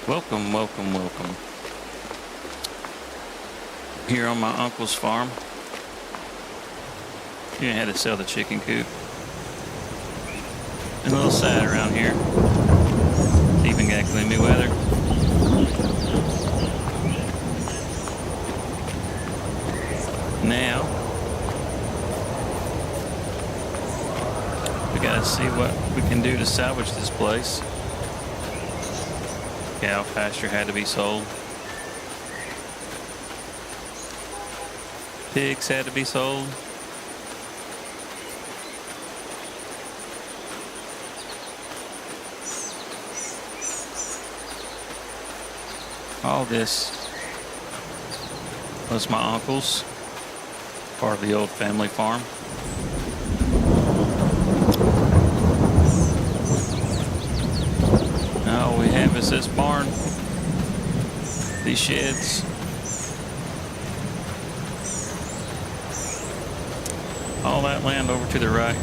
Welcome, welcome, welcome. Here on my uncle's farm. You had to sell the chicken coop. And a little sad around here. It's even got gloomy weather. Now, we gotta see what we can do to salvage this place. Cow pasture had to be sold. Pigs had to be sold. All this was my uncle's, part of the old family farm. Now all we have is this barn, these sheds. All that land over to the right,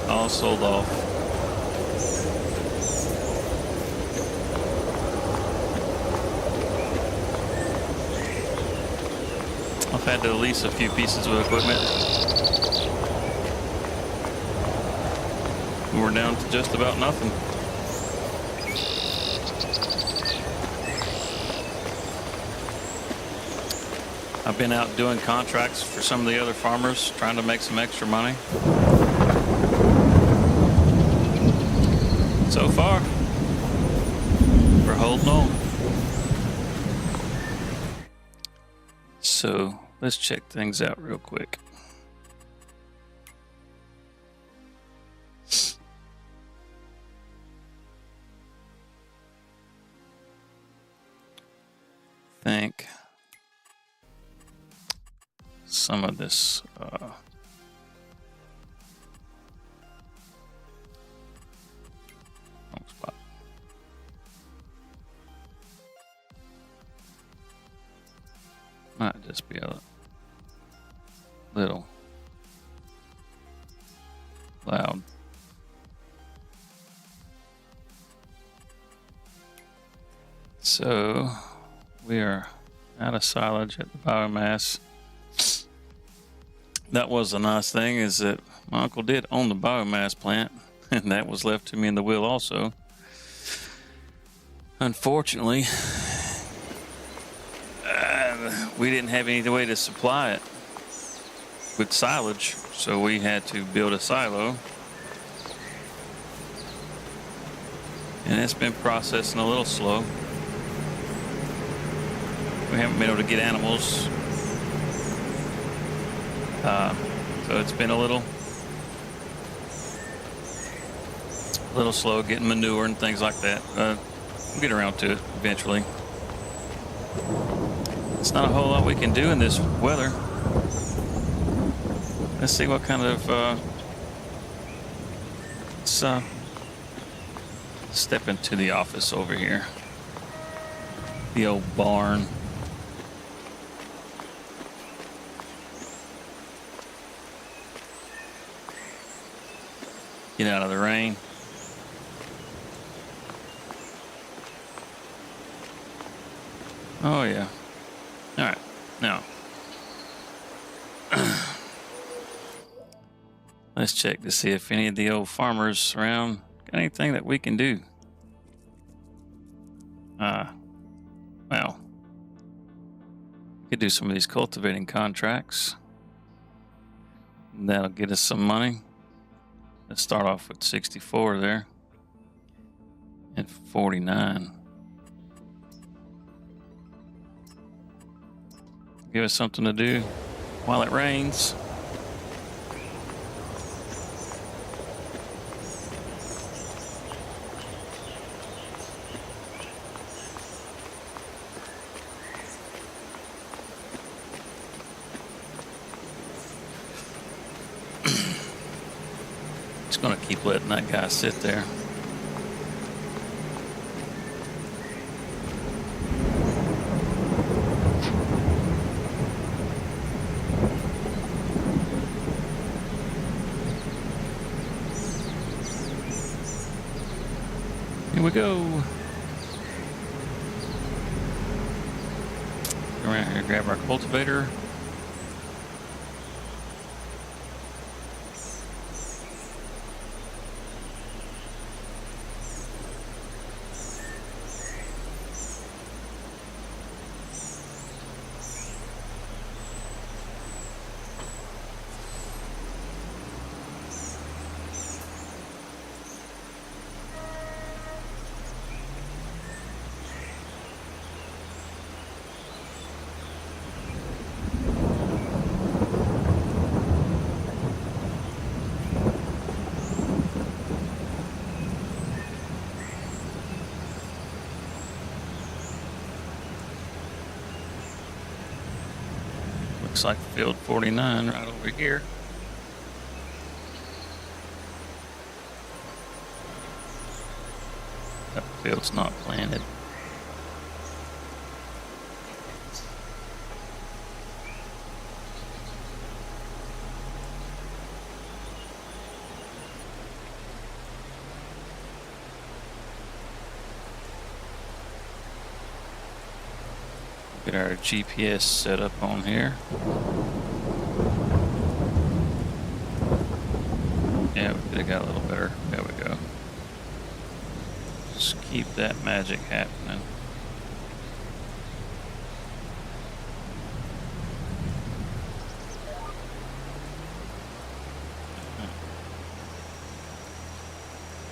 all sold off. I've had to lease a few pieces of equipment. We're down to just about nothing. I've been out doing contracts for some of the other farmers, trying to make some extra money. So far, we're holding on. So let's check things out real quick. Think some of this spot. Might just be a little loud. So we are out of silage at the biomass. That was the nice thing, is that my uncle did own the biomass plant, and that was left to me in the will also. Unfortunately, we didn't have any way to supply it with silage, so we had to build a silo. And it's been processing a little slow. We haven't been able to get animals. So it's been a little slow getting manure and things like that. We'll get around to it eventually. It's not a whole lot we can do in this weather. Let's see what kind of let's step into the office over here. The old barn. Get out of the rain. Oh yeah. All right, now let's check to see if any of the old farmers around got anything that we can do. Well, we could do some of these cultivating contracts. That'll get us some money. Let's start off with 64 there and 49. Give us something to do while it rains. Just gonna keep letting that guy sit there. Here we go. Come around here, grab our cultivator. Looks like field 49 right over here. That field's not planted. Get our GPS set up on here. Yeah, we could have got a little better. There we go. Just keep that magic happening.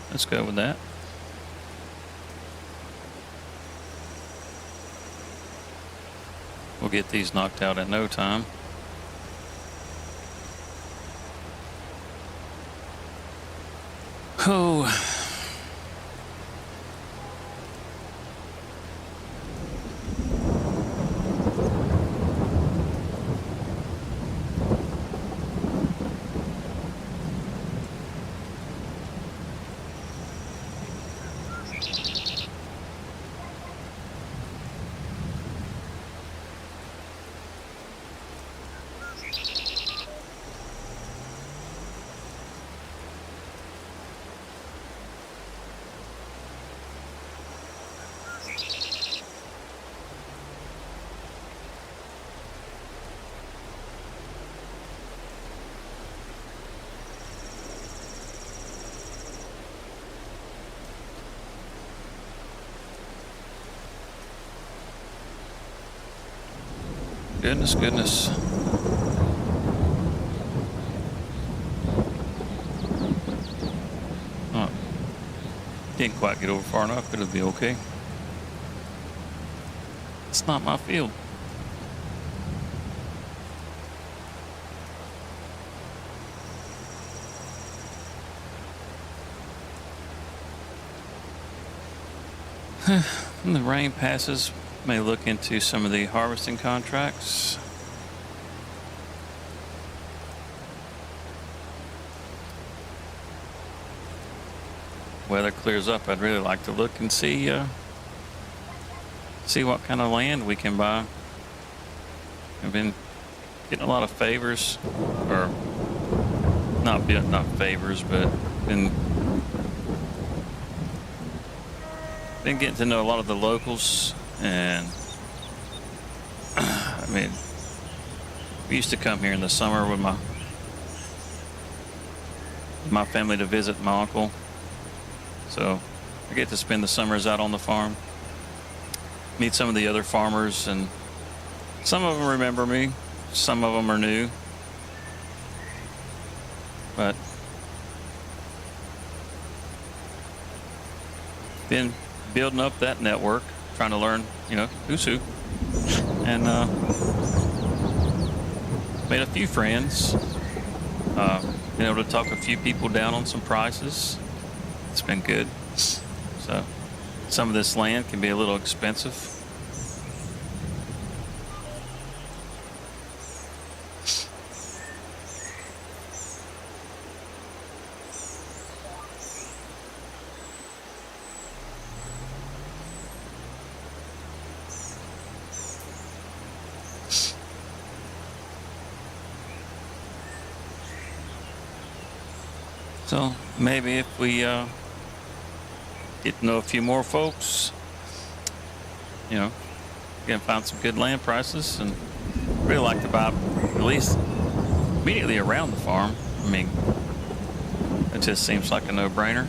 Let's go with that. We'll get these knocked out in no time. Oh. Goodness. Oh, didn't quite get over far enough, but it'll be okay. It's not my field. When the rain passes, may look into some of the harvesting contracts. Weather clears up, I'd really like to look and see what kind of land we can buy. I've been getting a lot of favors, or not favors, but been getting to know a lot of the locals. And I mean, we used to come here in the summer with my family to visit my uncle. So I get to spend the summers out on the farm, meet some of the other farmers, and some of them remember me, some of them are new. But been building up that network, trying to learn, who's who, and made a few friends. Been able to talk a few people down on some prices. It's been good. So some of this land can be a little expensive. So maybe if we get to know a few more folks, get Again, found some good land prices and really like to buy at least immediately around the farm. I mean, it just seems like a no-brainer.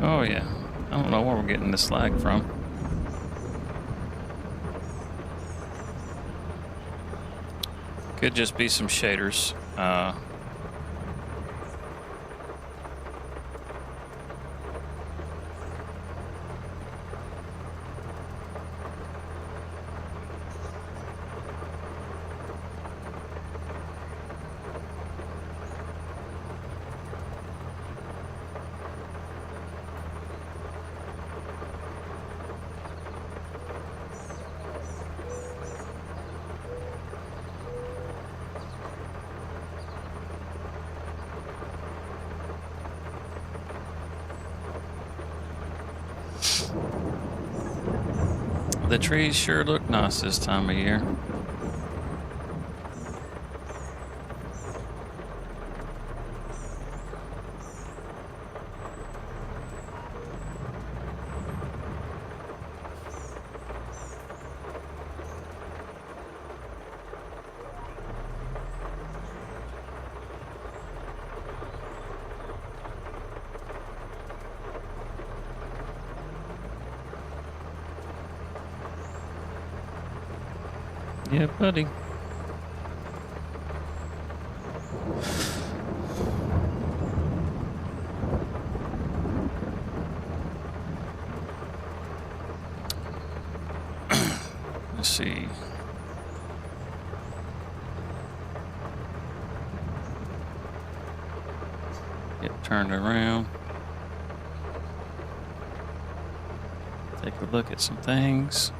Oh yeah, I don't know where we're getting this lag from. Could just be some shaders. The trees sure look nice this time of year. Yeah, buddy. Let's see. Get turned around. Take a look at some things.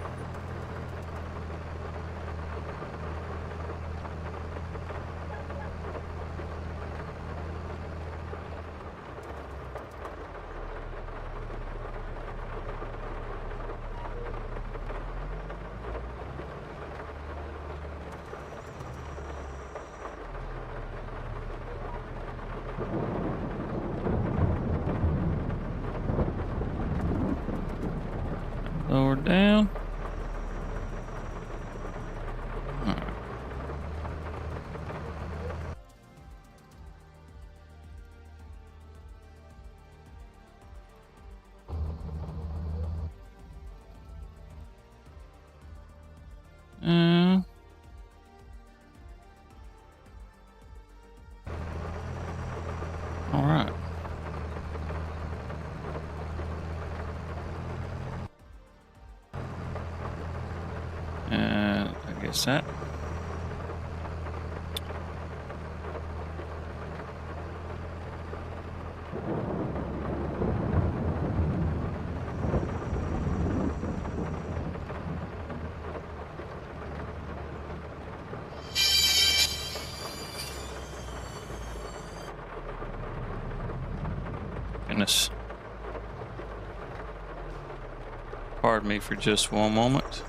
Lower down. All right. All right. And I guess that. Goodness. Pardon me for just one moment.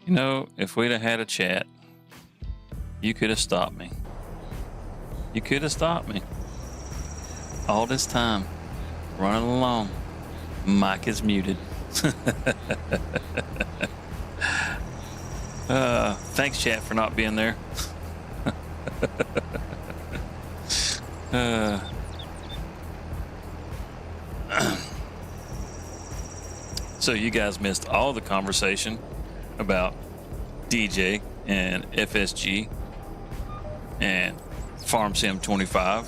You know, if we'd have had a chat, you could have stopped me. You could have stopped me. All this time, running along, mic is muted. Thanks, chat, for not being there. So you guys missed all the conversation about DJ and FSG and Farm Sim 25.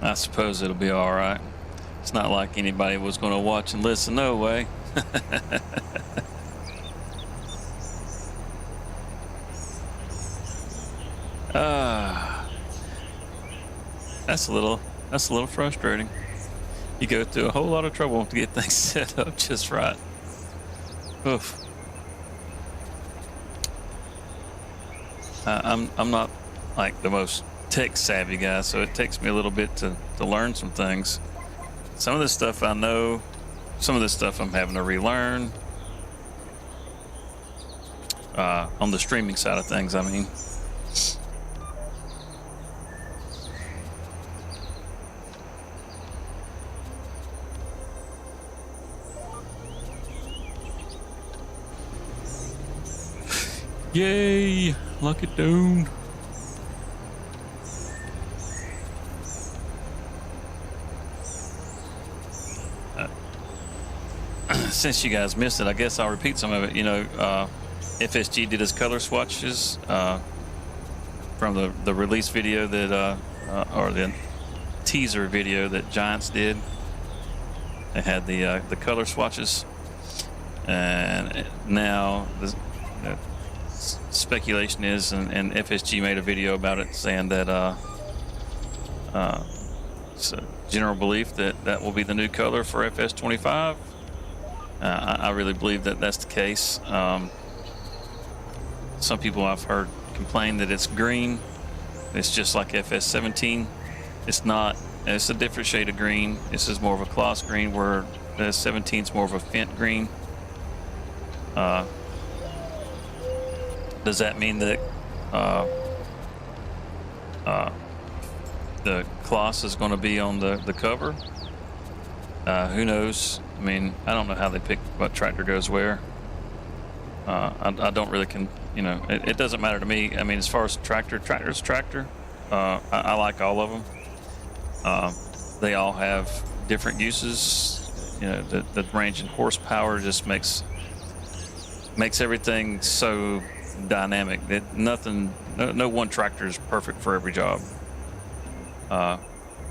I suppose it'll be all right. It's not like anybody was going to watch and listen. No way. That's a little frustrating. You go through a whole lot of trouble to get things set up just right. Oof. I'm not like the most tech savvy guy, so it takes me a little bit to learn some things. Some of this stuff I know, some of this stuff I'm having to relearn. On the streaming side of things, I mean. Yay! Lock it down. Since you guys missed it, I guess I'll repeat some of it. You know, FSG did his color swatches from the release video that, or the teaser video that Giants did. They had the color swatches, and now the speculation is, and FSG made a video about it, saying that it's a general belief that will be the new color for FS25. I really believe that that's the case. Some people I've heard complain that it's green. It's just like FS17. It's not. It's a different shade of green. This is more of a gloss green, where the 17 is more of a Fent green. Does that mean that the gloss is going to be on the cover? Who knows? I mean, I don't know how they pick what tractor goes where. I don't really you know, it doesn't matter to me. I mean, as far as tractor's tractor. I like all of them. They all have different uses. You know, the range in horsepower just makes everything so dynamic that no one tractor is perfect for every job. But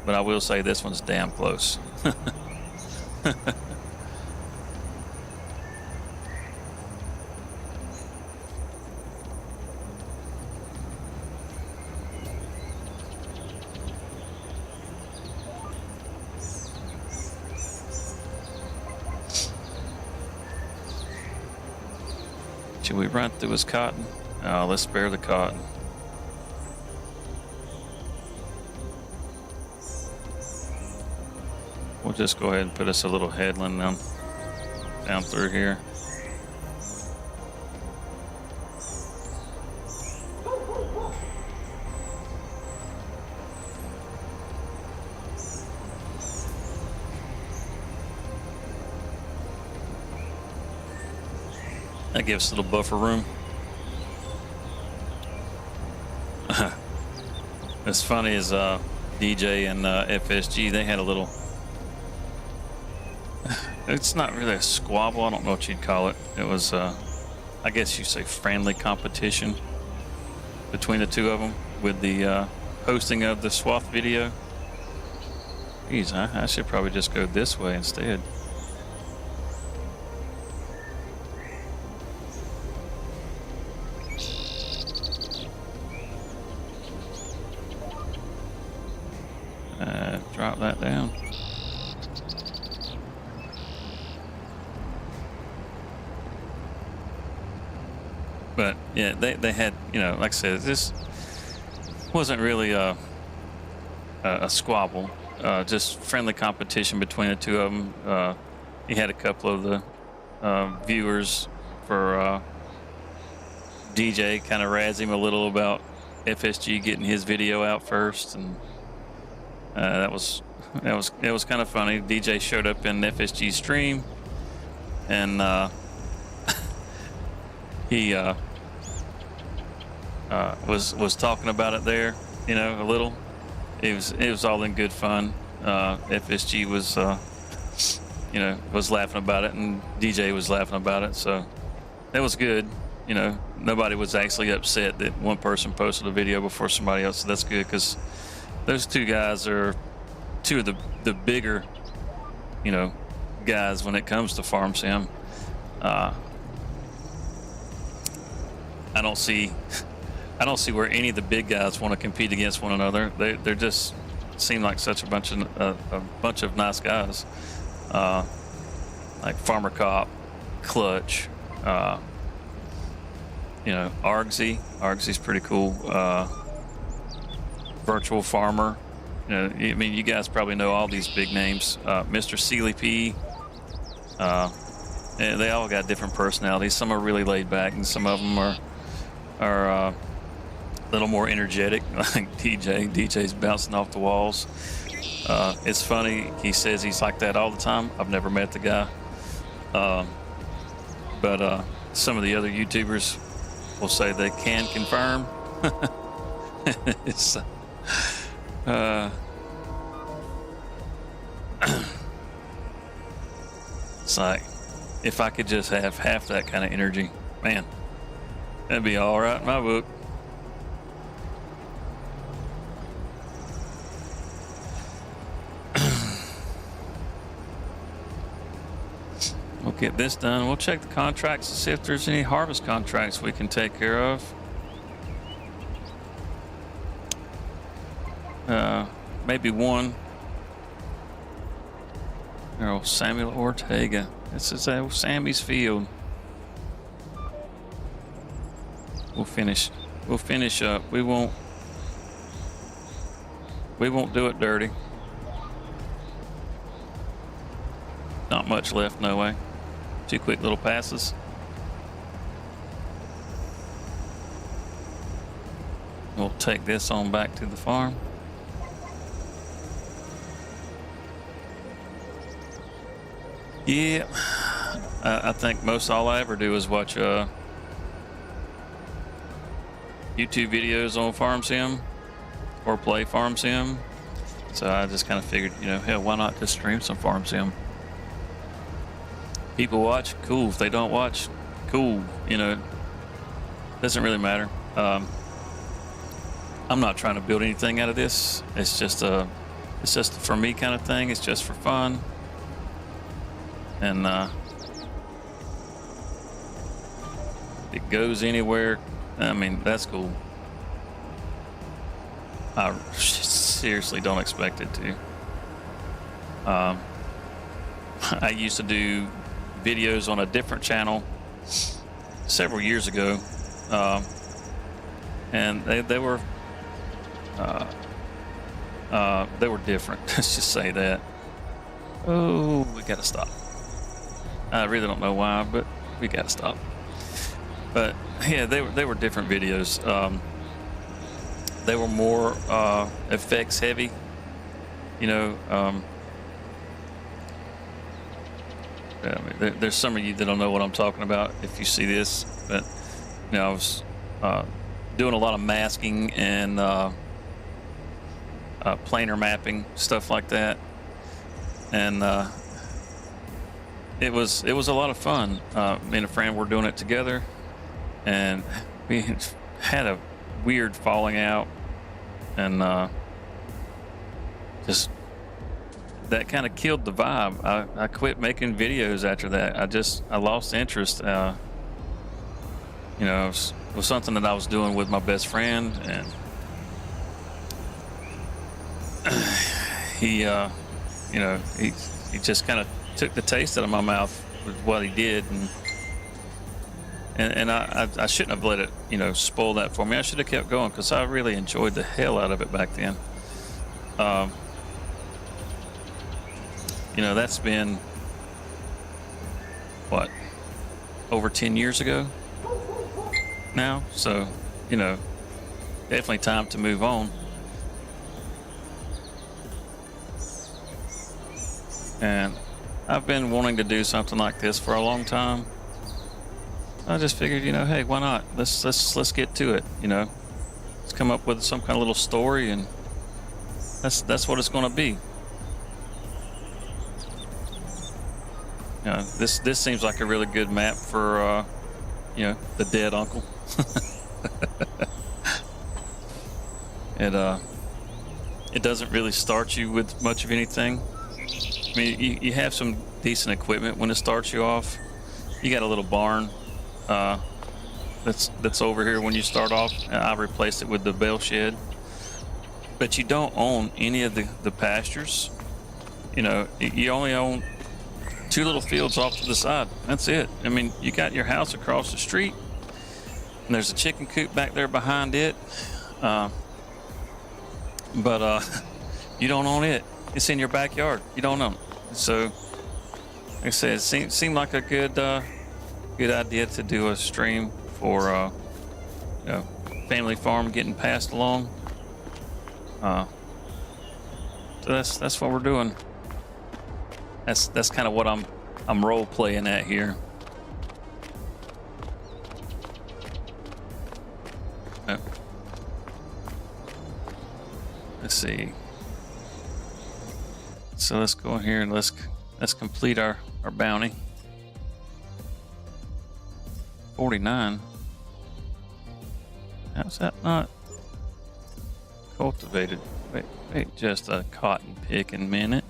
I will say this one's damn close. Should we run through his cotton? Oh, let's spare the cotton. We'll just go ahead and put us a little headland down through here. That gives us a little buffer room. As funny as DJ and FSG, they had a little, it's not really a squabble, I don't know what you'd call it. It was, I guess you say friendly competition between the two of them with the posting of the swath video. Geez, I should probably just go this way instead. Drop that down. But Yeah, they had, like I said, this wasn't really a squabble, just friendly competition between the two of them. He had a couple of the viewers for DJ kind of razz him a little about FSG getting his video out first, and it was kind of funny. DJ showed up in FSG stream, and he was talking about it there, a little. It was all in good fun. FSG was was laughing about it, and DJ was laughing about it, so that was good. Nobody was actually upset that one person posted a video before somebody else, so that's good, because those two guys are two of the bigger, guys when it comes to farm sim. I don't see where any of the big guys want to compete against one another. They're just seem like such a bunch of nice guys, like Farmer Cop, Clutch, Argsy's pretty cool. Virtual Farmer. You guys probably know all these big names. Mr. Sealy P. And they all got different personalities. Some are really laid back, and some of them are a little more energetic, like DJ. DJ's bouncing off the walls. It's funny. He says he's like that all the time. I've never met the guy. But some of the other YouTubers will say they can confirm. It's it's like, if I could just have half that kind of energy, man, that'd be all right in my book. We'll get this done. We'll check the contracts to see if there's any harvest contracts we can take care of. Maybe one. Oh, Samuel Ortega. This is Sammy's field. We'll finish up. We won't do it dirty. Not much left, no way. 2 quick little passes. We'll take this on back to the farm. Yeah, I think most all I ever do is watch YouTube videos on farm sim or play farm sim. So I just kind of figured, hell, why not just stream some farm sim? People watch, cool. If they don't watch, cool. Doesn't really matter. I'm not trying to build anything out of this. It's just for me kind of thing. It's just for fun. And if it goes anywhere, that's cool. I seriously don't expect it to. I used to do videos on a different channel several years ago, and they were different. Let's just say that. Oh, we gotta stop. I really don't know why, but we gotta stop. But yeah, they were different videos. They were more effects heavy, there's some of you that don't know what I'm talking about if you see this, but I was doing a lot of masking and planar mapping, stuff like that, and it was a lot of fun. Me and a friend were doing it together, and we had a weird falling out, and just that kind of killed the vibe. I quit making videos after that. I lost interest. It was something that I was doing with my best friend, and he just kind of took the taste out of my mouth with what he did, and And I shouldn't have let it, you know, spoil that for me. I should have kept going because I really enjoyed the hell out of it back then. You know, that's been, what, over 10 years ago now? So, you know, definitely time to move on. And I've been wanting to do something like this for a long time. I just figured, you know, hey, why not? Let's get to it. You know, let's come up with some kind of little story, and that's what it's going to be. You know, this seems like a really good map for, you know, the dead uncle. It doesn't really start you with much of anything. I mean, you have some decent equipment when it starts you off. You got a little barn that's over here when you start off. I replaced it with the bale shed. But you don't own any of the pastures. You know, you only own 2 little fields off to the side. That's it. I mean, you got your house across the street, and there's a chicken coop back there behind it. But you don't own it. It's in your backyard. You don't own it. So, like I said, it seemed like a good idea to do a stream for you know, family farm getting passed along. So that's what we're doing. That's kind of what I'm role playing at here. Let's see. So let's go in here and let's complete our bounty. 49. How's that not cultivated? Wait just a cotton picking minute.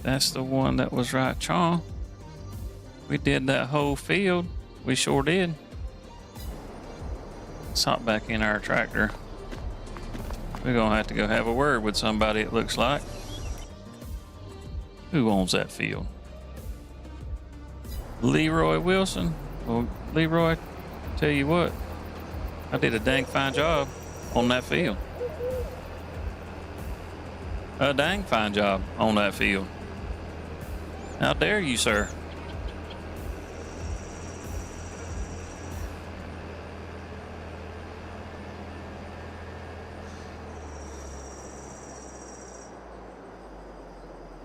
That's the one that was right, Chong. We did that whole field. We sure did. Let's hop back in our tractor. We're gonna have to go have a word with somebody, it looks like. Who owns that field? Leroy Wilson? Well, Leroy, tell you what, I did a dang fine job on that field. A dang fine job on that field. How dare you, sir?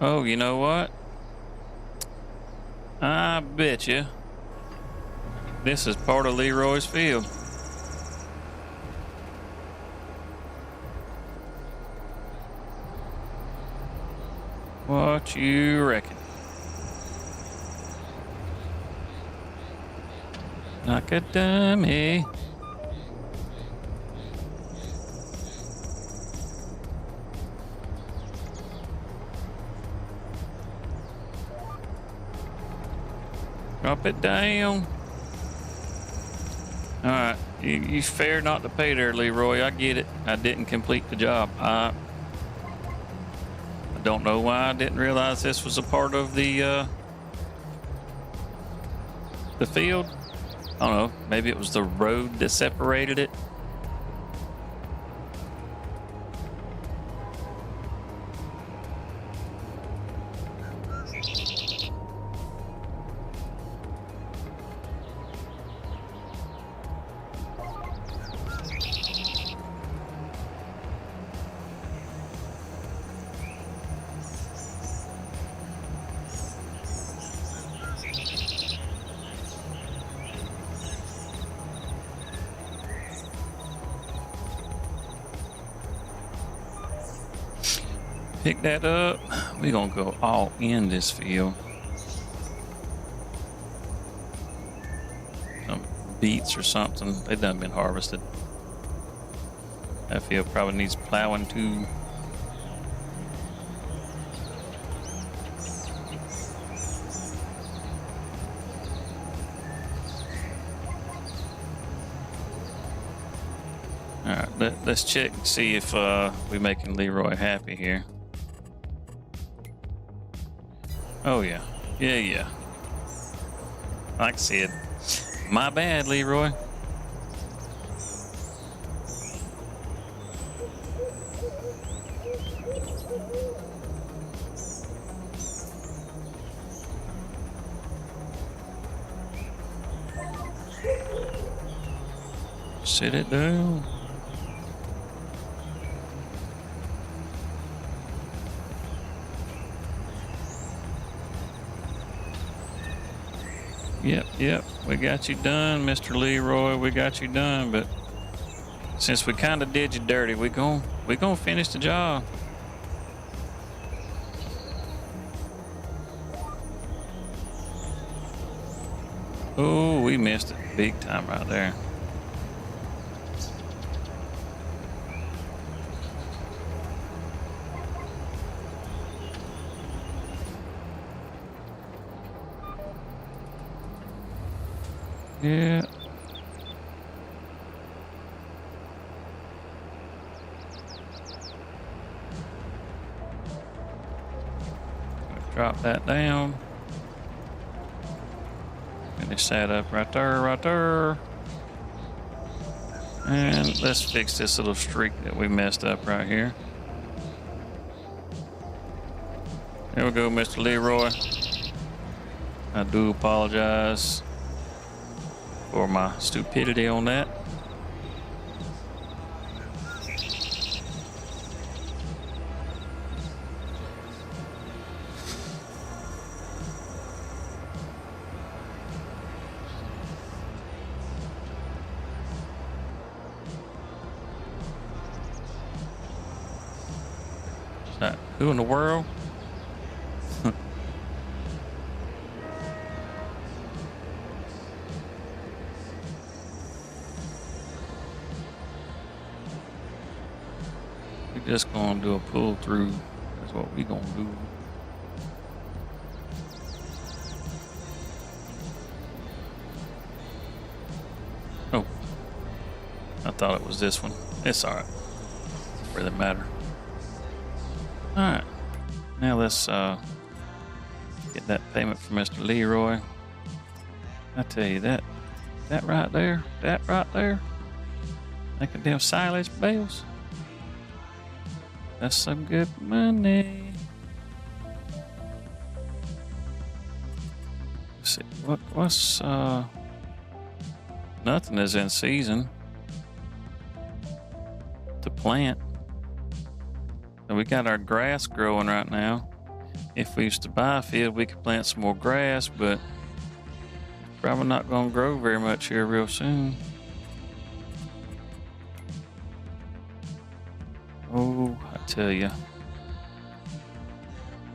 Oh, you know what? I bet you this is part of Leroy's field. What you reckon? Like a dummy. Drop it down. All right, you fair not to pay there, Leroy. I get it. I didn't complete the job. I don't know why I didn't realize this was a part of the field. I don't know. Maybe it was the road that separated it. Pick that up. We're gonna go all in this field. Some beets or something. They done been harvested. That field probably needs plowing too. All right, let's check and see if we're making Leroy happy here. Oh yeah, yeah. Like I said, my bad, Leroy. Sit it down. Yep, we got you done, Mr. Leroy. We got you done, but since we kind of did you dirty, we gonna finish the job. Oh, we missed it big time right there. Yeah. Drop that down. Finish that up right there. And let's fix this little streak that we messed up right here. There we go, Mr. Leroy. I do apologize for my stupidity on that. Who in the world? We're just gonna do a pull through. That's what we gonna do. Oh, I thought it was this one. It's all right. Doesn't really matter. All right, now let's get that payment from Mr. Leroy. I tell you that right there, making them silage bales. That's some good money. Let's see, what's nothing is in season to plant. So we got our grass growing right now. If we used to buy a field, we could plant some more grass, but probably not going to grow very much here real soon. Oh, I tell you.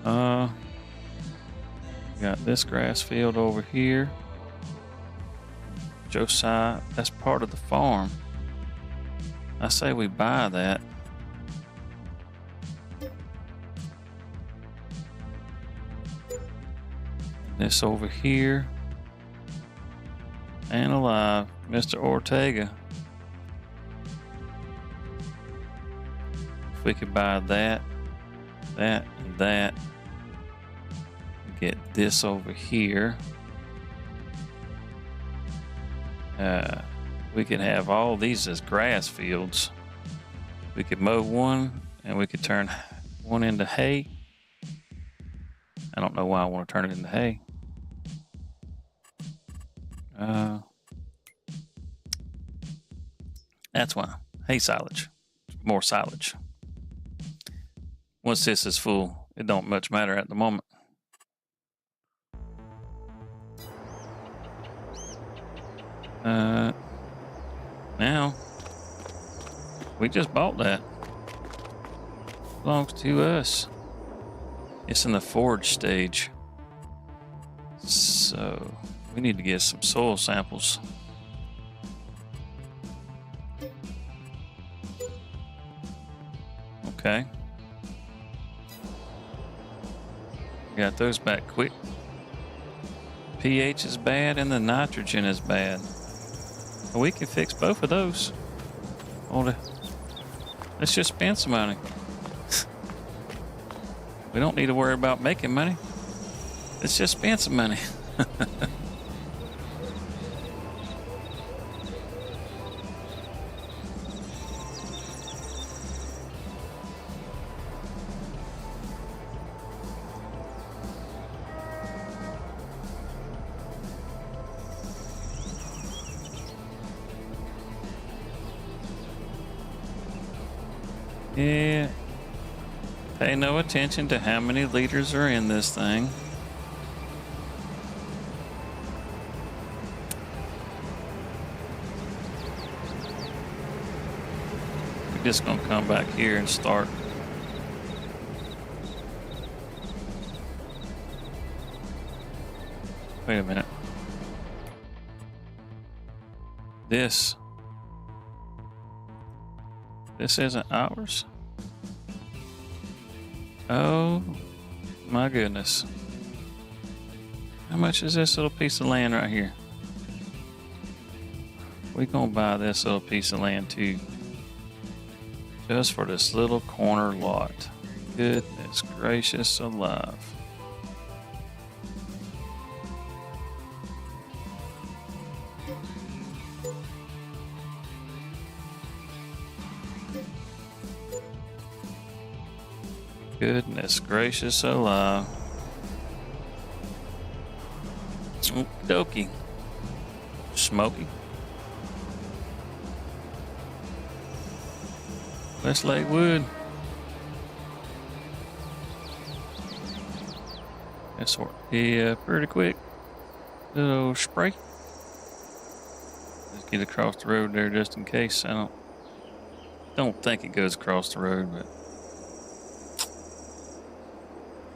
Got this grass field over here. Josiah, that's part of the farm. I say we buy that. This over here. And alive, Mr. Ortega. If we could buy that, and that, get this over here. We could have all these as grass fields. We could mow one and we could turn one into hay. I don't know why I want to turn it into hay. That's why. Hay silage. More silage. Once this is full, it don't much matter at the moment. Now, we just bought that. Belongs to us. It's in the forage stage. So, we need to get some soil samples. Okay. Got those back quick. pH is bad and the nitrogen is bad. We can fix both of those. Let's just spend some money. We don't need to worry about making money. Let's just spend some money. Yeah. Pay no attention to how many liters are in this thing. We're just gonna come back here and start. Wait a minute. This isn't ours. Oh my goodness. How much is this little piece of land right here? We're gonna buy this little piece of land too. Just for this little corner lot. Goodness gracious alive. Goodness gracious alive. Okie dokie. Smoky. Let's lay wood. That's pretty quick. Little spray. Let's get across the road there just in case. I don't think it goes across the road, but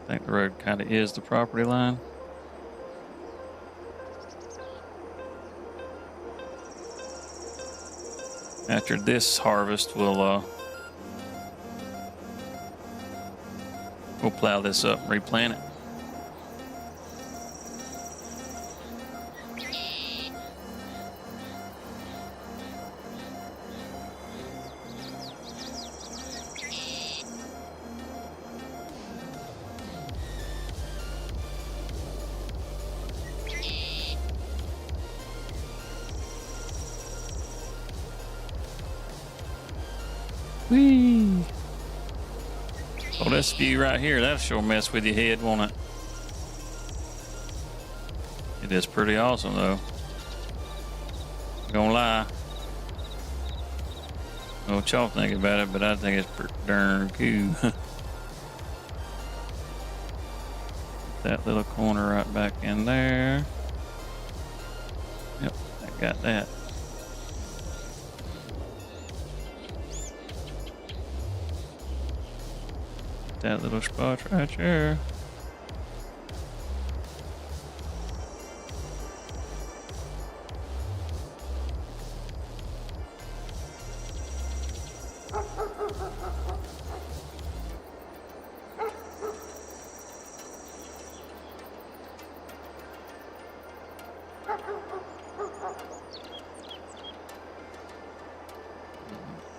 I think the road kind of is the property line. After this harvest, we'll plow this up and replant it. Whee! Oh, this view right here, that'll sure mess with your head, won't it? It is pretty awesome, though. Not gonna lie. I don't know what y'all think about it, but I think it's pretty darn cool. That little corner right back in there. Yep, I got that. That little spot right there.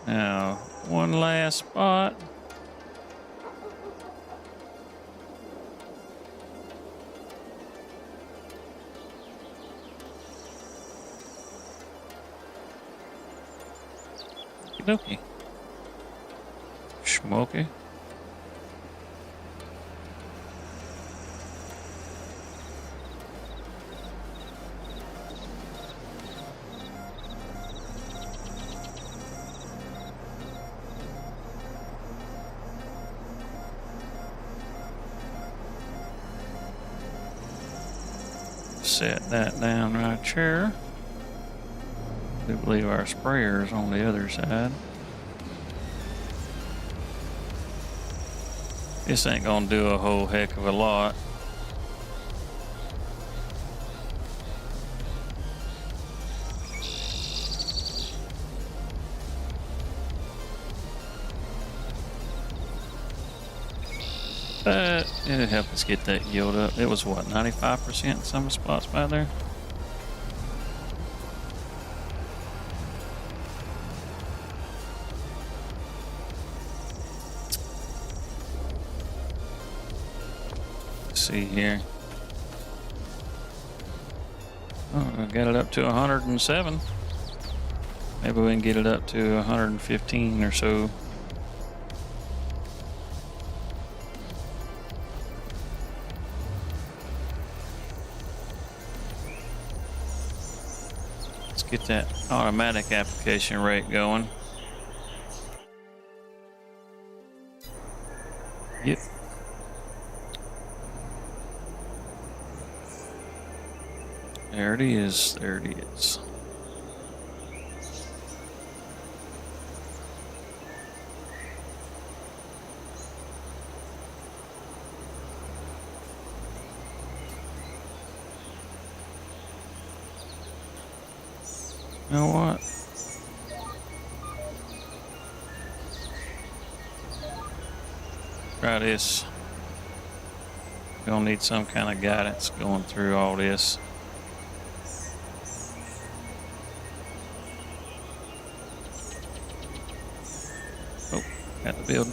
Now, one last spot. Okey-dokey. Smoky. Set that down right here. I believe our sprayer is on the other side. This ain't gonna do a whole heck of a lot. But it'll help us get that yield up. It was what, 95% in some spots by there? Let's see here. Oh, I got it up to 107. Maybe we can get it up to 115 or so. Get that automatic application rate going. Yep. There it is. There it is. You know what? Try this. Gonna need some kind of guidance going through all this. Oh, got the building.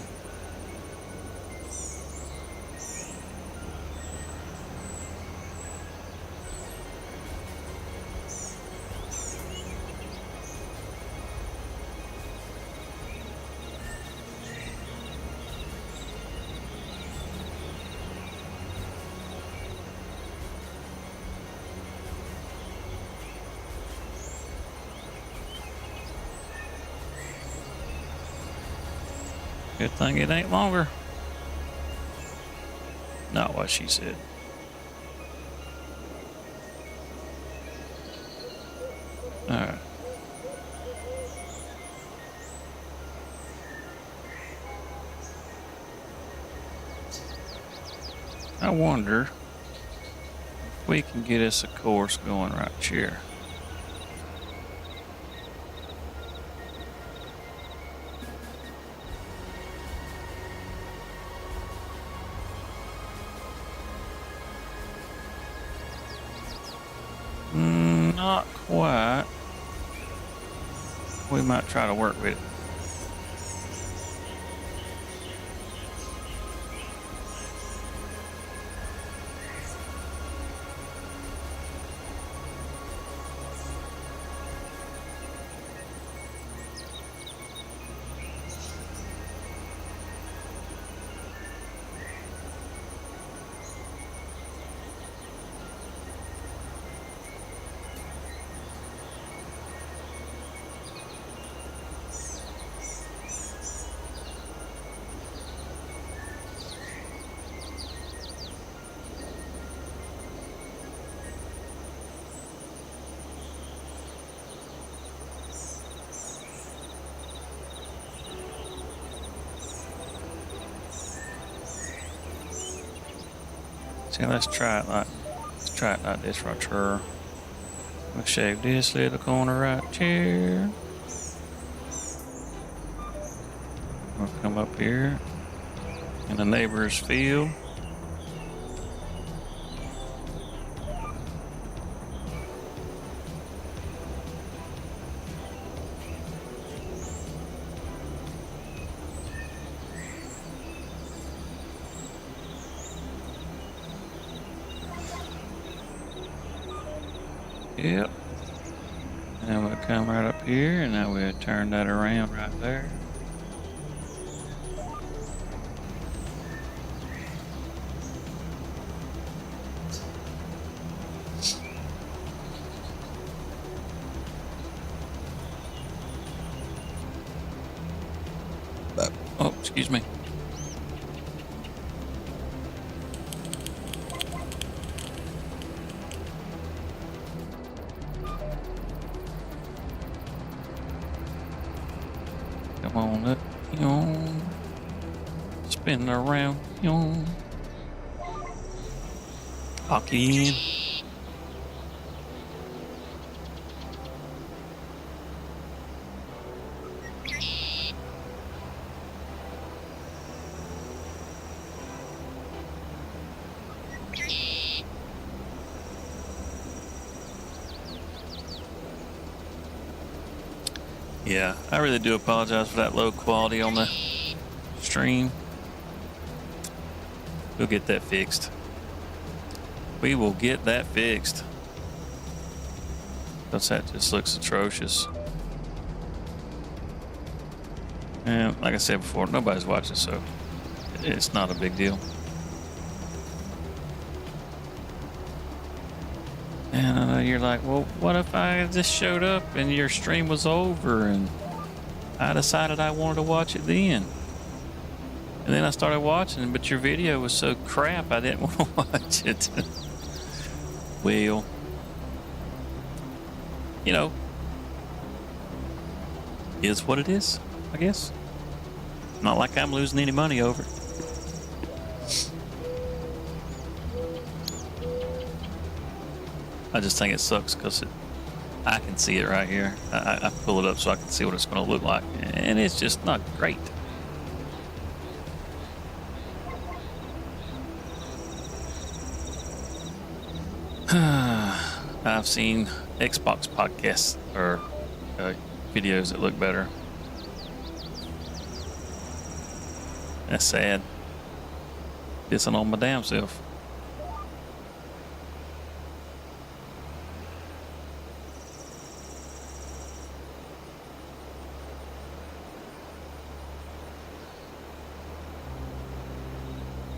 Good thing it ain't longer. Not what she said. All right. I wonder if we can get us a course going right here. Not quite. We might try to work with it. See, let's try it like this right here. We'll shave this little corner right here. We'll come up here in the neighbor's field. Yep. And then we'll come right up here, and then we'll turn that around right there. Oh, excuse me. Come on up, spin around, hockey in. Yeah, I really do apologize for that low quality on the stream. We'll get that fixed. We will get that fixed. Because that just looks atrocious. And like I said before, nobody's watching, so it's not a big deal. And I know you're like, well, what if I just showed up and your stream was over and I decided I wanted to watch it then? And then I started watching, but your video was so crap, I didn't want to watch it. Well, you know, is what it is, I guess. Not like I'm losing any money over it. I just think it sucks because I can see it right here. I pull it up so I can see what it's going to look like, and it's just not great. I've seen Xbox podcasts or videos that look better. That's sad. Pissing on my damn self.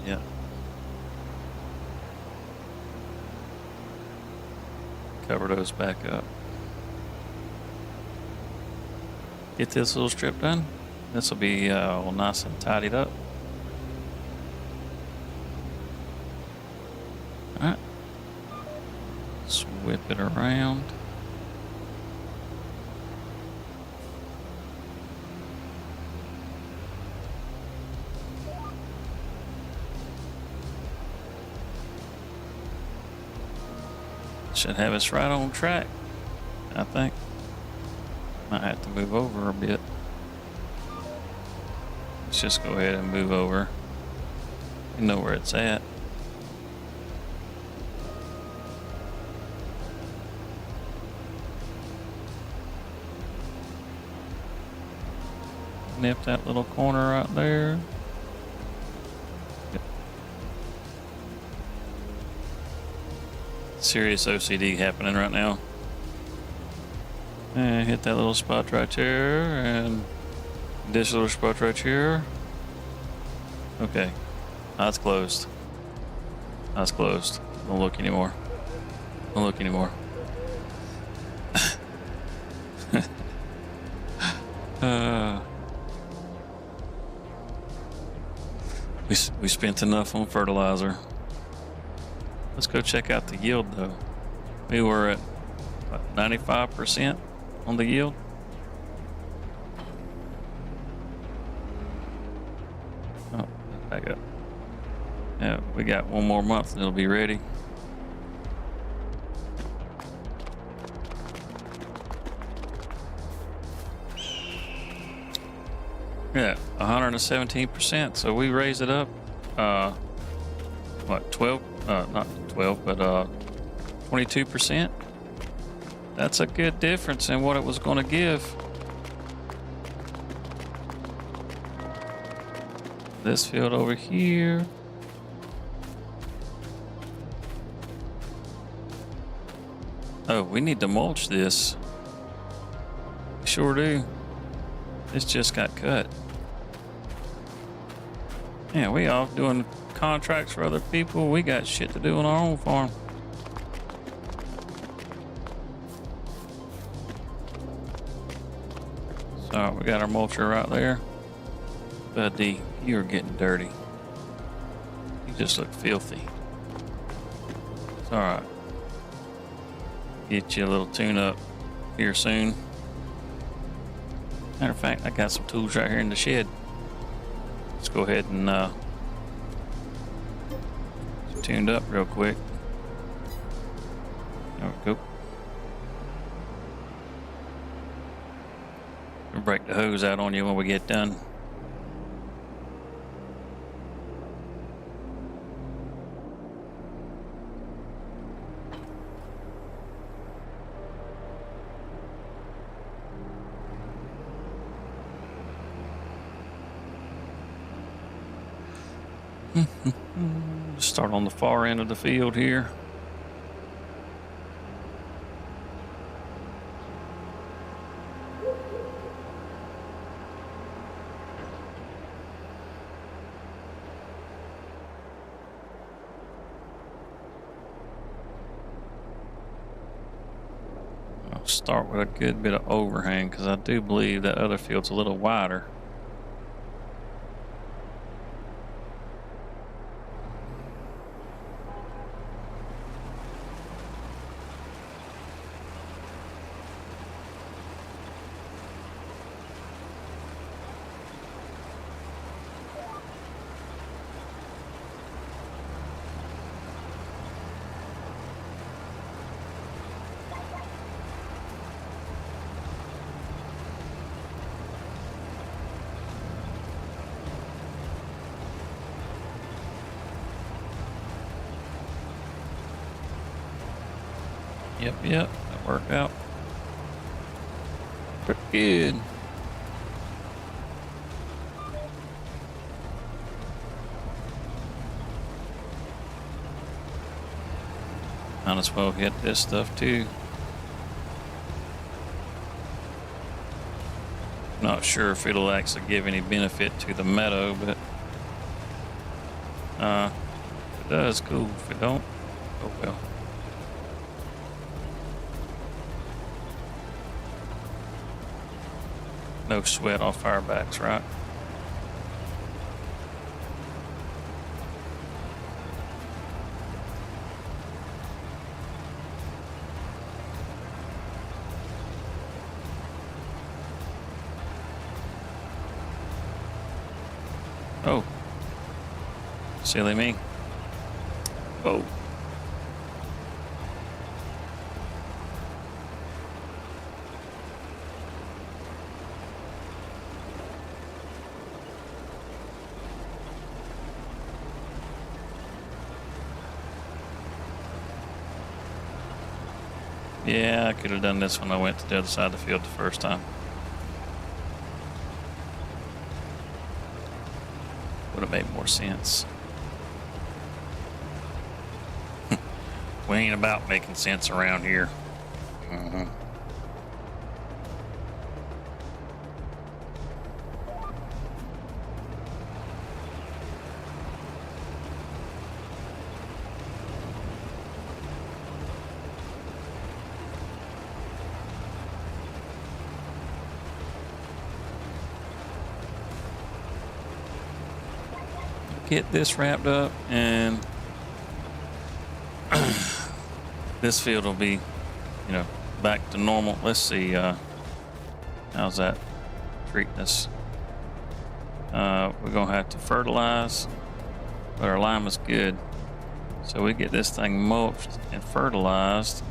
Yeah. Cover those back up. Get this little strip done. This will be all nice and tidied up. All right. Just whip it around. Should have us right on track, I think. Might have to move over a bit. Let's just go ahead and move over. You know where it's at. Nip that little corner right there. Yep. Serious OCD happening right now. And hit that little spot right there, and this little spot right here. Okay, that's closed. That's closed. Don't look anymore. Don't look anymore. We spent enough on fertilizer. Let's go check out the yield though. We were at 95% on the yield. Oh, back up. Yeah, we got one more month and it'll be ready. Yeah, 117%. So we raised it up. What, 12? Not 12, but 22%. That's a good difference in what it was going to give. This field over here. Oh, we need to mulch this. We sure do. This just got cut. Yeah, we off doing contracts for other people. We got shit to do on our own farm. So we got our mulcher right there. Buddy, you're getting dirty. You just look filthy. It's all right. Get you a little tune up here soon. Matter of fact, I got some tools right here in the shed. Let's go ahead and tuned up real quick. There we go. We'll break the hose out on you when we get done. Start on the far end of the field here. I'll start with a good bit of overhang because I do believe that other field's a little wider. Yep, that worked out pretty good. Might as well hit this stuff too. Not sure if it'll actually give any benefit to the meadow, but if it does, cool. If it don't, oh well. No sweat off our backs, right? Oh, silly me. Oh. Yeah, I could have done this when I went to the other side of the field the first time. Would have made more sense. We ain't about making sense around here. Get this wrapped up, and this field will be, back to normal. Let's see, how's that treating us? We're gonna have to fertilize, but our lime is good. So we get this thing mulched and fertilized,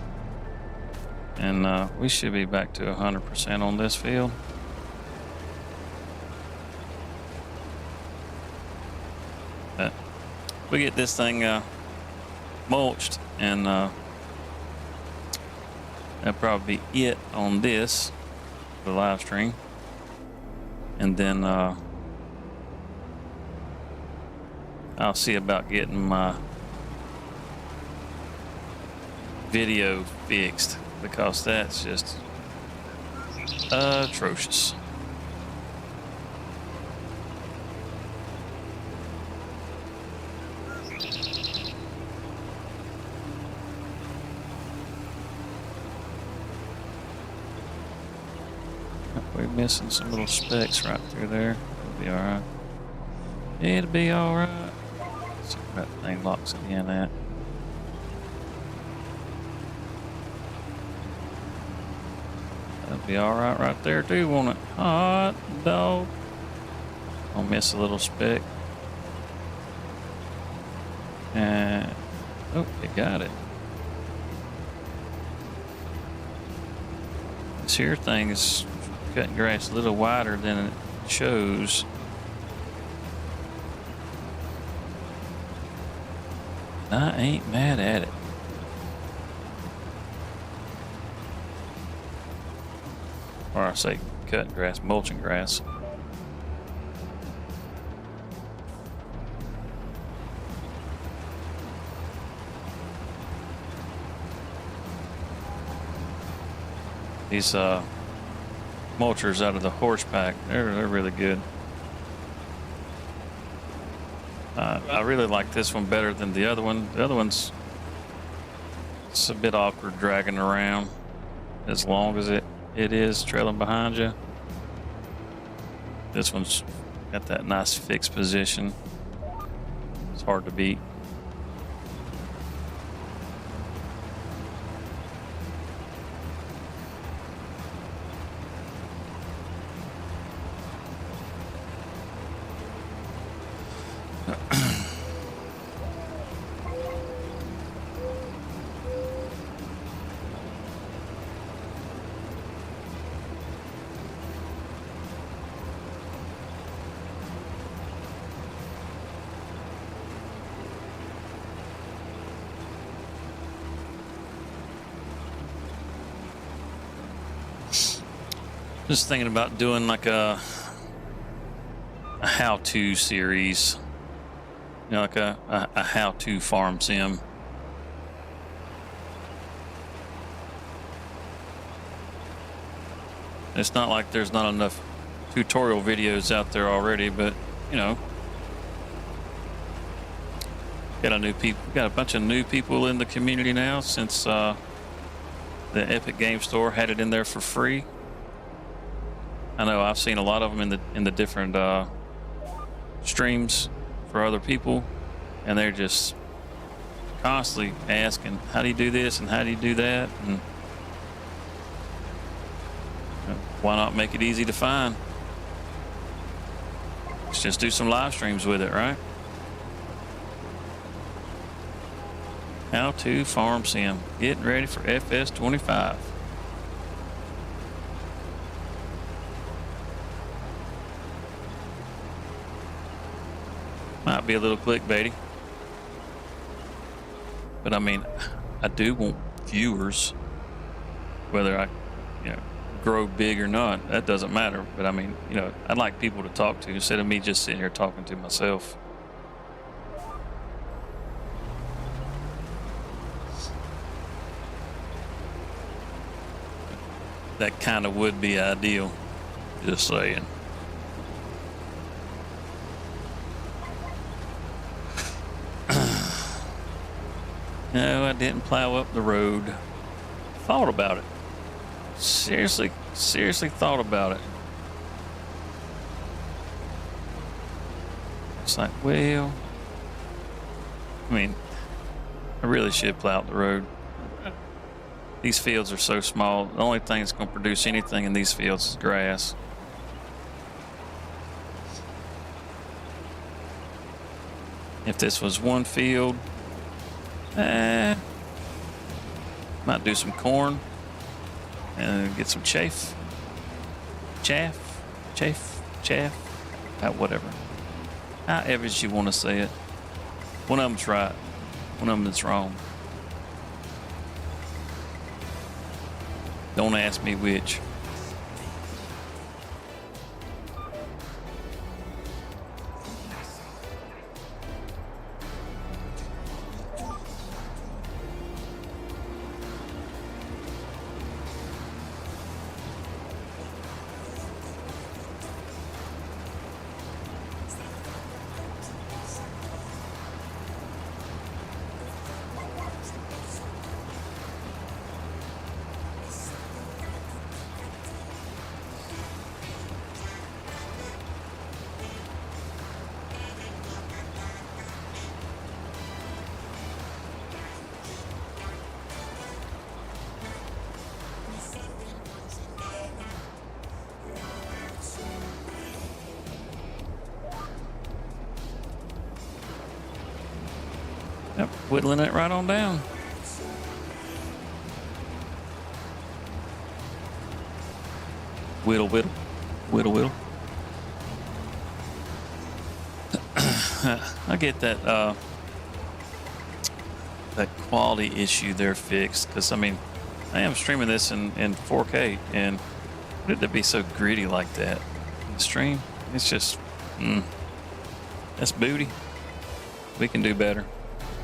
and we should be back to 100% on this field. But we get this thing mulched, and that'll probably be it on this, the live stream. And then I'll see about getting my video fixed, because that's just atrocious. We're missing some little specks right through there. It'll be alright. It'll be alright. See where that thing locks again at. That'll be alright right there too, won't it? Hot dog. I'll miss a little speck. And oh, it got it. This here thing is cutting grass a little wider than it shows. I ain't mad at it. Or I say cutting grass, mulching grass. These mulchers out of the horse pack, they're really good. I really like this one better than the other one. The other one's, it's a bit awkward dragging around as long as it is trailing behind you. This one's got that nice fixed position. It's hard to beat. Just thinking about doing like a how-to series, like a how-to farm sim. It's not like there's not enough tutorial videos out there already, but got a bunch of new people in the community now since the Epic Game Store had it in there for free. I know I've seen a lot of them in the different streams for other people, and they're just constantly asking, how do you do this and how do you do that, and why not make it easy to find? Let's just do some live streams with it, right? How to farm sim, getting ready for FS25. Might be a little clickbaity, but I mean, I do want viewers, whether I, grow big or not. That doesn't matter. But I mean, I'd like people to talk to instead of me just sitting here talking to myself. That kind of would be ideal. Just saying. No, I didn't plow up the road. Thought about it. Seriously thought about it. It's like, well, I mean, I really should plow up the road. These fields are so small. The only thing that's going to produce anything in these fields is grass. If this was one field, might do some corn and get some chaff, whatever. However you want to say it. One of them's right, one of them is wrong. Don't ask me which. Yep, whittling it right on down. Whittle. I get that that quality issue there fixed, because I mean, I am streaming this in 4K, and for it to be so gritty like that in the stream, it's just that's booty. We can do better.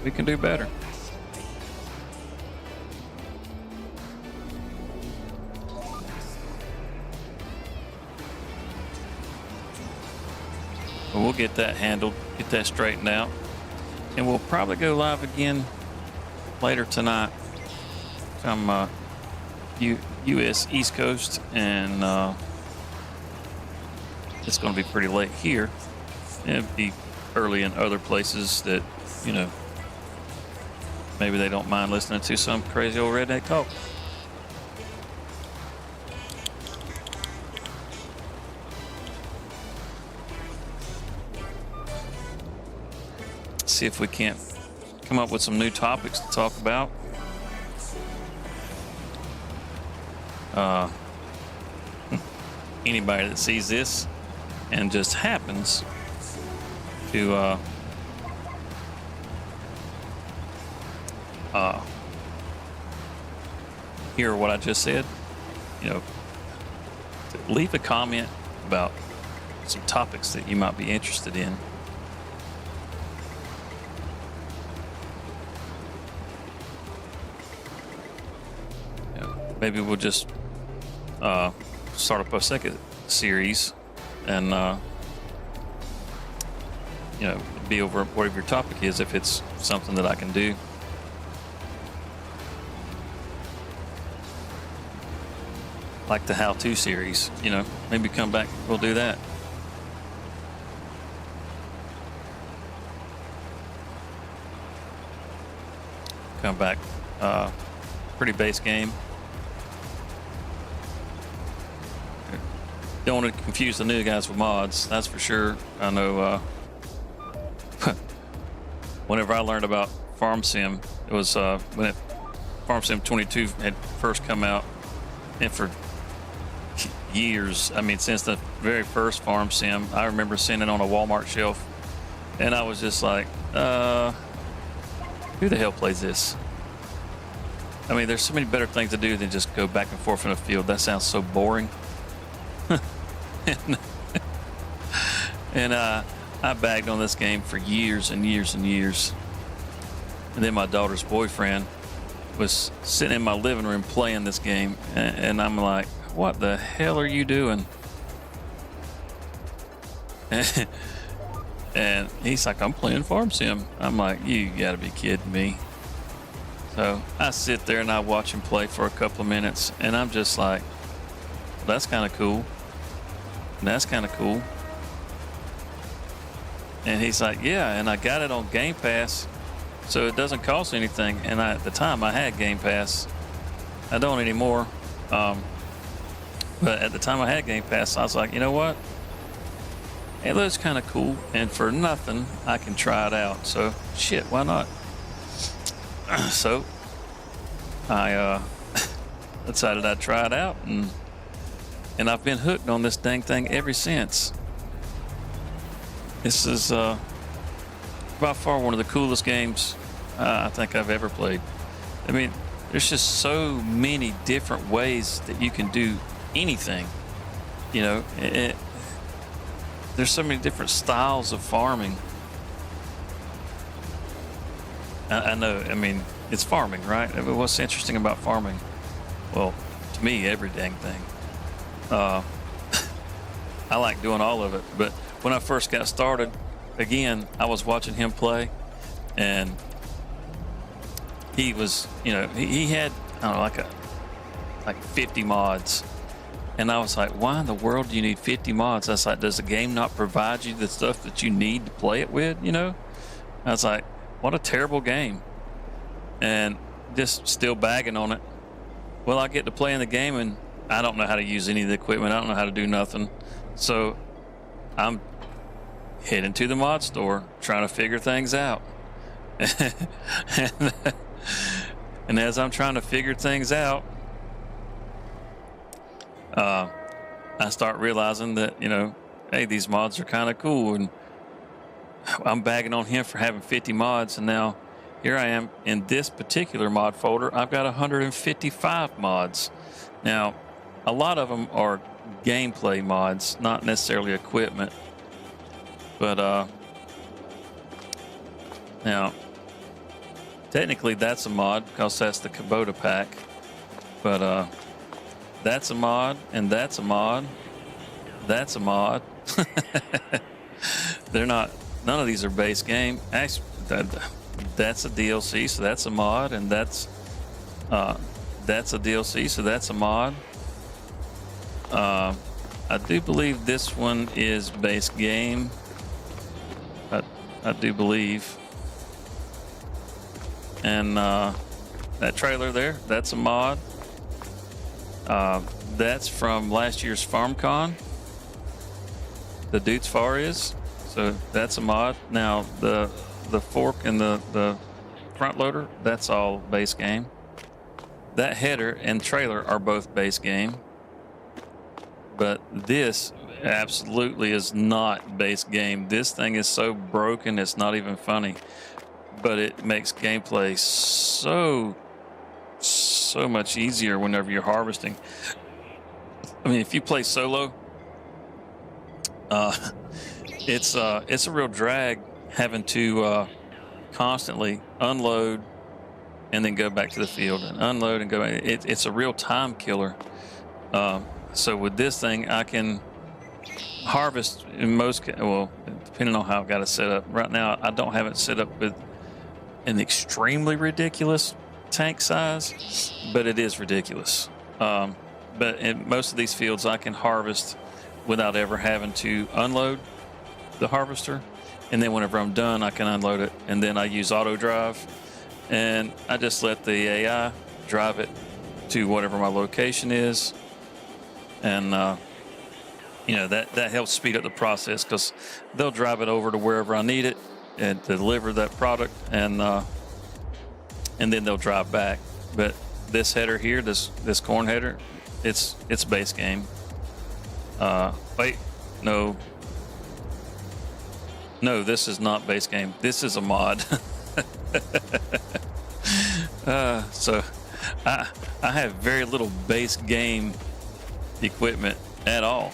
We can do better. But we'll get that handled, get that straightened out, and we'll probably go live again later tonight. I'm U.S. East Coast, and it's going to be pretty late here. It'll be early in other places that, maybe they don't mind listening to some crazy old redneck talk. See if we can't come up with some new topics to talk about. Anybody that sees this and just happens to hear what I just said, leave a comment about some topics that you might be interested in. Maybe we'll just start up a second series and be over whatever your topic is, if it's something that I can do. Like the how-to series, maybe come back, we'll do that. Come back, pretty base game. Don't want to confuse the new guys with mods, that's for sure. I know whenever I learned about Farm Sim, it was when Farm Sim 22 had first come out, and for years, I mean, since the very first Farm Sim, I remember seeing it on a Walmart shelf, and I was just like, who the hell plays this? I mean, there's so many better things to do than just go back and forth in a field. That sounds so boring. And I bagged on this game for years and years and years. And then my daughter's boyfriend was sitting in my living room playing this game, and I'm like, what the hell are you doing? And he's like, I'm playing Farm Sim. I'm like, you gotta be kidding me. So I sit there and I watch him play for a couple of minutes, and I'm just like, that's kind of cool. And that's kind of cool. And he's like, yeah, and I got it on Game Pass, so it doesn't cost anything. And at the time I had Game Pass. I don't anymore. But at the time I had Game Pass, I was like, you know what? It looks kind of cool, and for nothing, I can try it out. So shit, why not? So I decided I'd try it out, and I've been hooked on this dang thing ever since. This is by far one of the coolest games I think I've ever played. I mean, there's just so many different ways that you can do anything. There's so many different styles of farming. I know, I mean, it's farming, right? I mean, what's interesting about farming? Well, to me, every dang thing. I like doing all of it, but when I first got started, again, I was watching him play, and he was, he had, I don't know, like 50 mods. And I was like, why in the world do you need 50 mods? I was like, does the game not provide you the stuff that you need to play it with, I was like, what a terrible game. And just still bagging on it. Well, I get to play in the game, and I don't know how to use any of the equipment. I don't know how to do nothing. So I'm heading to the mod store, trying to figure things out. And as I'm trying to figure things out, I start realizing that, hey, these mods are kind of cool, and I'm bagging on him for having 50 mods, and now here I am in this particular mod folder. I've got 155 mods. Now, a lot of them are gameplay mods, not necessarily equipment, but now technically that's a mod because that's the Kubota pack, but that's a mod, and that's a mod. That's a mod. They're not. None of these are base game. Actually, that's a DLC, so that's a mod, and that's a DLC, so that's a mod. I do believe this one is base game. I do believe. And that trailer there, that's a mod. That's from last year's FarmCon. The Dude's Far is. So that's a mod. Now the fork and the front loader, that's all base game. That header and trailer are both base game. But this absolutely is not base game. This thing is so broken, it's not even funny. But it makes gameplay so much easier whenever you're harvesting. I mean, if you play solo, it's a real drag having to constantly unload and then go back to the field and unload and go back. It's a real time killer. So with this thing, I can harvest in well, depending on how I've got it set up. Right now, I don't have it set up with an extremely ridiculous tank size, but it is ridiculous. But in most of these fields, I can harvest without ever having to unload the harvester. And then whenever I'm done, I can unload it. And then I use auto drive, and I just let the AI drive it to whatever my location is. And, that helps speed up the process, because they'll drive it over to wherever I need it and deliver that product. And then they'll drive back. But this header here, this corn header, it's base game. Wait, no, this is not base game. This is a mod. So I have very little base game equipment at all.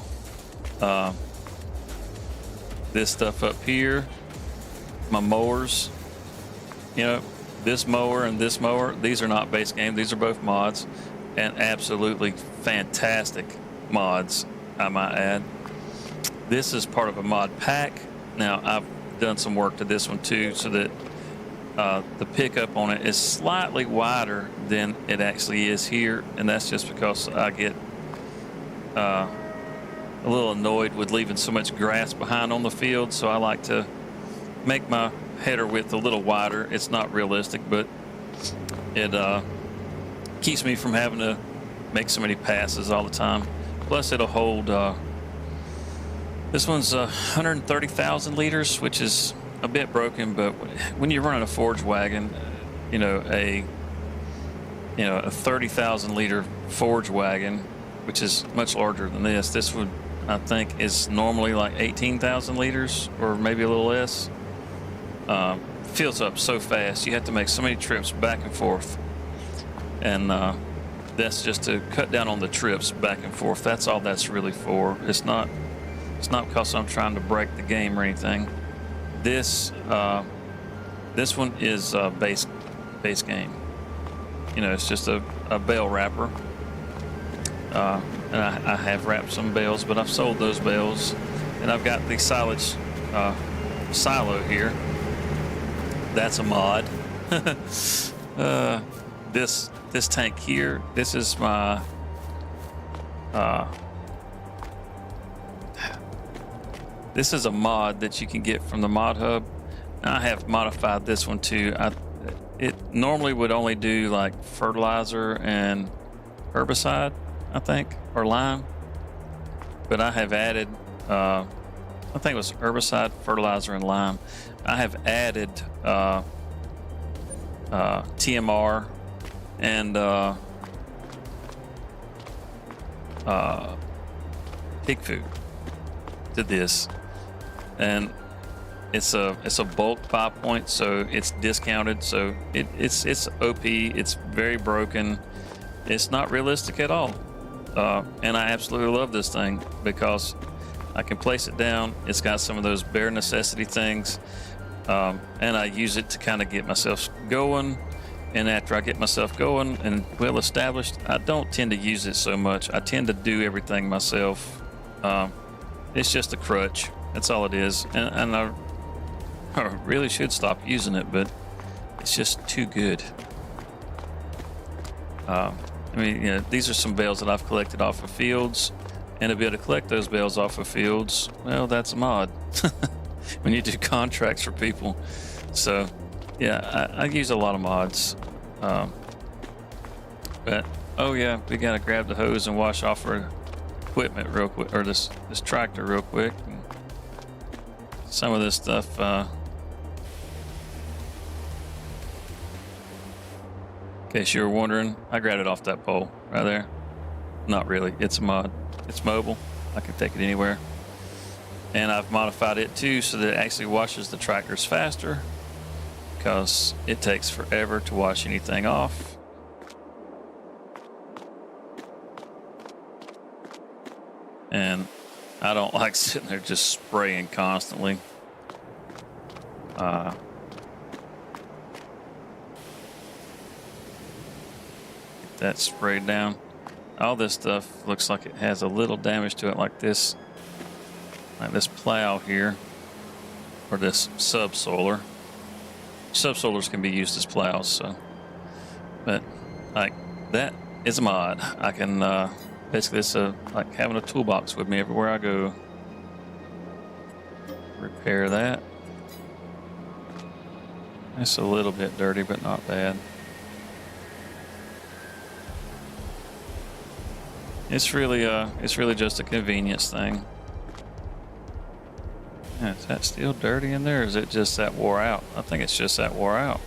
This stuff up here, my mowers, this mower and this mower, these are not base game. These are both mods, and absolutely fantastic mods, I might add. This is part of a mod pack. Now, I've done some work to this one too, so that the pickup on it is slightly wider than it actually is here, and that's just because I get a little annoyed with leaving so much grass behind on the field, so I like to make my header width a little wider. It's not realistic, but it keeps me from having to make so many passes all the time. Plus, it'll hold, this one's 130,000 liters, which is a bit broken, but when you're running a forge wagon, a 30,000 liter forge wagon, which is much larger than this would, I think, is normally like 18,000 liters or maybe a little less. Fills up so fast. You have to make so many trips back and forth, and that's just to cut down on the trips back and forth. That's all that's really for. It's not because I'm trying to break the game or anything. This one is base game. It's just a bale wrapper. And I have wrapped some bales, but I've sold those bales, and I've got the silage silo here. That's a mod. This tank here, this is my this is a mod that you can get from the mod hub. I have modified this one too. It normally would only do like fertilizer and herbicide, I think, or lime, but I have added I think it was herbicide, fertilizer, and lime. I have added TMR and pig food to this, and it's a bulk 5 point, so it's discounted. So it's OP. It's very broken. It's not realistic at all, and I absolutely love this thing because I can place it down. It's got some of those bare necessity things, and I use it to kind of get myself going. And after I get myself going and well established, I don't tend to use it so much. I tend to do everything myself. It's just a crutch. That's all it is. And I really should stop using it, but it's just too good. These are some bales that I've collected off of fields, and to be able to collect those bales off of fields, well, that's a mod. When you do contracts for people. So yeah, I use a lot of mods. But oh yeah, we gotta grab the hose and wash off our equipment real quick, or this tractor real quick. And some of this stuff, in case you were wondering, I grabbed it off that pole right there. Not really, it's a mod. It's mobile. I can take it anywhere. And I've modified it too so that it actually washes the tractors faster, because it takes forever to wash anything off. and I don't like sitting there just spraying constantly. Get that sprayed down. All this stuff looks like it has a little damage to it, like this plow here, or this subsoiler. Subsoilers can be used as plows, so. But like that is a mod. I can basically it's like having a toolbox with me everywhere I go. Repair that. It's a little bit dirty, but not bad. It's really just a convenience thing. Yeah, is that still dirty in there, or is it just that wore out? I think it's just that wore out.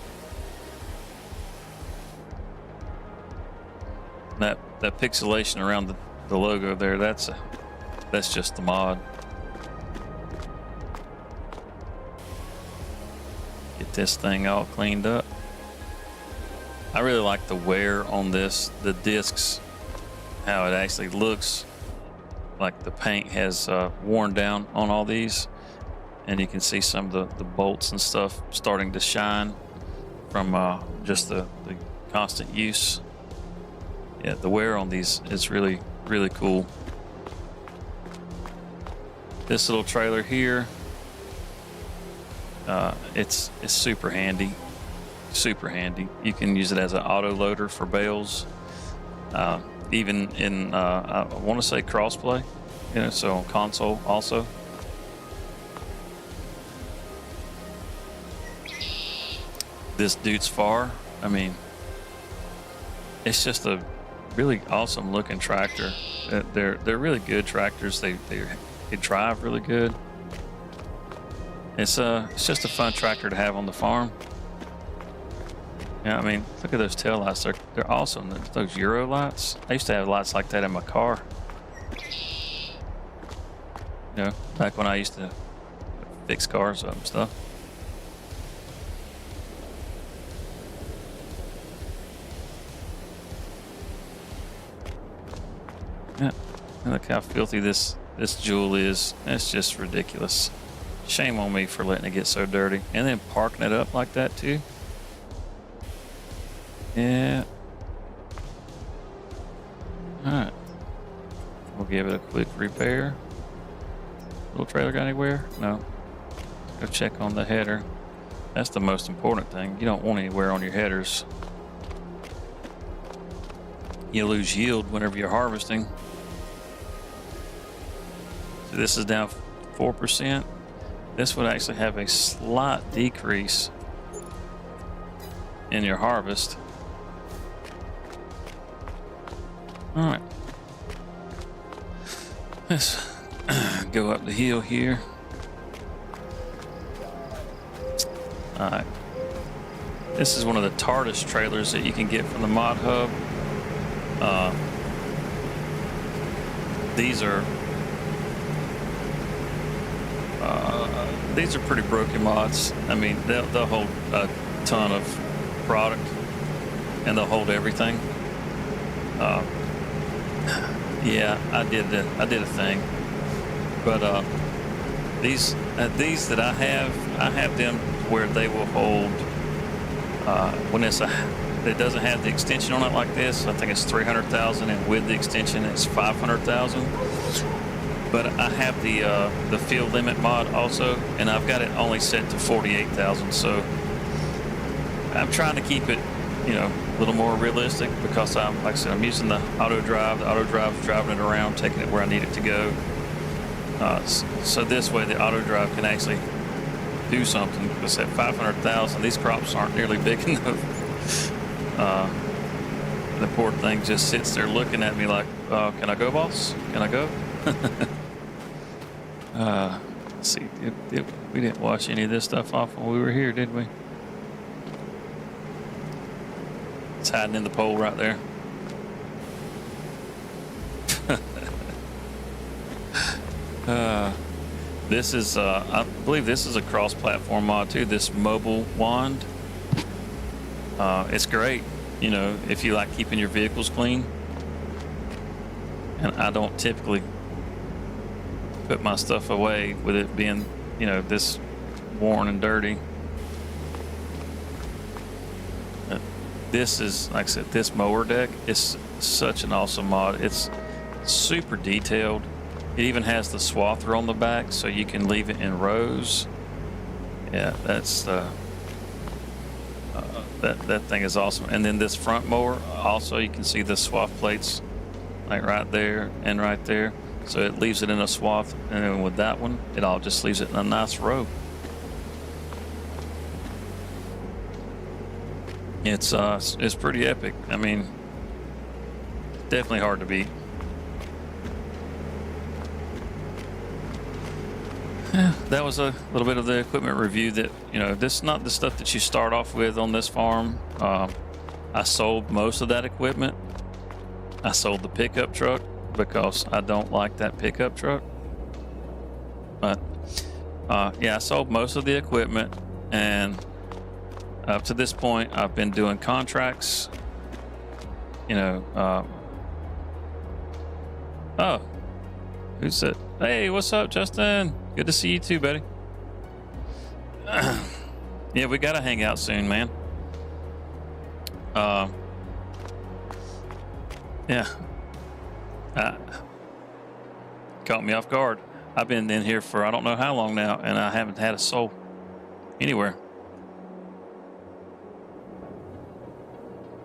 That pixelation around the logo there, that's just the mod. Get this thing all cleaned up. I really like the wear on this, the discs, how it actually looks like the paint has worn down on all these, and you can see some of the bolts and stuff starting to shine from just the constant use. Yeah, the wear on these is really, really cool. This little trailer here, it's super handy. Super handy. You can use it as an auto loader for bales. Even in, I want to say crossplay, so on console also. This Dude's Far, I mean, it's just a really awesome looking tractor. They're really good tractors. They drive really good. It's just a fun tractor to have on the farm. Yeah, I mean, look at those tail lights. They're awesome. Those Euro lights. I used to have lights like that in my car. Back when I used to fix cars up and stuff. Yeah, and look how filthy this jewel is. It's just ridiculous. Shame on me for letting it get so dirty, and then parking it up like that too. Yeah. All right. We'll give it a quick repair. Little trailer got anywhere? No. Go check on the header. That's the most important thing. You don't want any wear on your headers. You lose yield whenever you're harvesting. So this is down 4%. This would actually have a slight decrease in your harvest. All right. Let's go up the hill here. All right. This is one of the TARDIS trailers that you can get from the Mod Hub. These are pretty broken mods. I mean, they'll hold a ton of product, and they'll hold everything. Yeah, I did a thing, but these that I have them where they will hold when it doesn't have the extension on it like this. I think it's 300,000, and with the extension it's 500,000. But I have the field limit mod also, and I've got it only set to 48,000. So I'm trying to keep it, a little more realistic, because like I said, I'm using the auto drive. The auto drive is driving it around, taking it where I need it to go. So this way the auto drive can actually do something, because at 500,000, these crops aren't nearly big enough. The poor thing just sits there looking at me like, can I go, boss? Can I go? Let's see, we didn't wash any of this stuff off when we were here, did we? It's hiding in the pole right there. This is, I believe this is a cross-platform mod too, this mobile wand. It's great, if you like keeping your vehicles clean. And I don't typically put my stuff away with it being, you know, this worn and dirty. This is, like I said, this mower deck is such an awesome mod. It's super detailed. It even has the swather on the back, so you can leave it in rows. Yeah, that's that thing is awesome. And then this front mower, also you can see the swath plates, like right there and right there. So it leaves it in a swath, and then with that one, it all just leaves it in a nice row. It's pretty epic. I mean, definitely hard to beat. Yeah, that was a little bit of the equipment review. That, you know, this is not the stuff that you start off with on this farm. I sold most of that equipment. I sold the pickup truck because I don't like that pickup truck. But yeah, I sold most of the equipment, and up to this point, I've been doing contracts. You know, oh, who's it? Hey, what's up, Justin? Good to see you too, buddy. Yeah, we gotta hang out soon, man. Yeah, caught me off guard. I've been in here for I don't know how long now, and I haven't had a soul anywhere.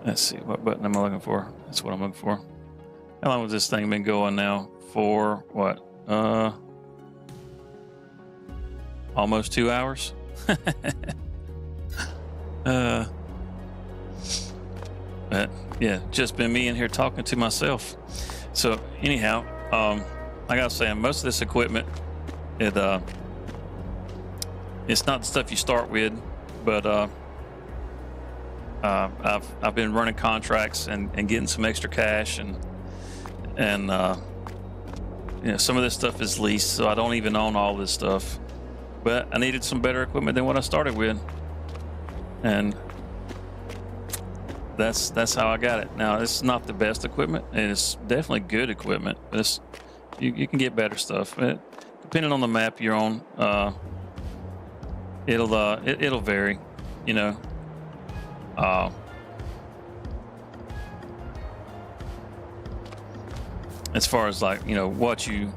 Let's see, what button am I looking for? That's what I'm looking for. How long has this thing been going now? For what? Almost 2 hours. But yeah, just been me in here talking to myself. So anyhow, like I was saying, most of this equipment, it's not the stuff you start with, but I've been running contracts and getting some extra cash, and you know, some of this stuff is leased, so I don't even own all this stuff. But I needed some better equipment than what I started with, and that's how I got it. Now, it's not the best equipment, and it's definitely good equipment, but it's you can get better stuff. But depending on the map you're on, it'll vary, you know. As far as, like, you know, what you're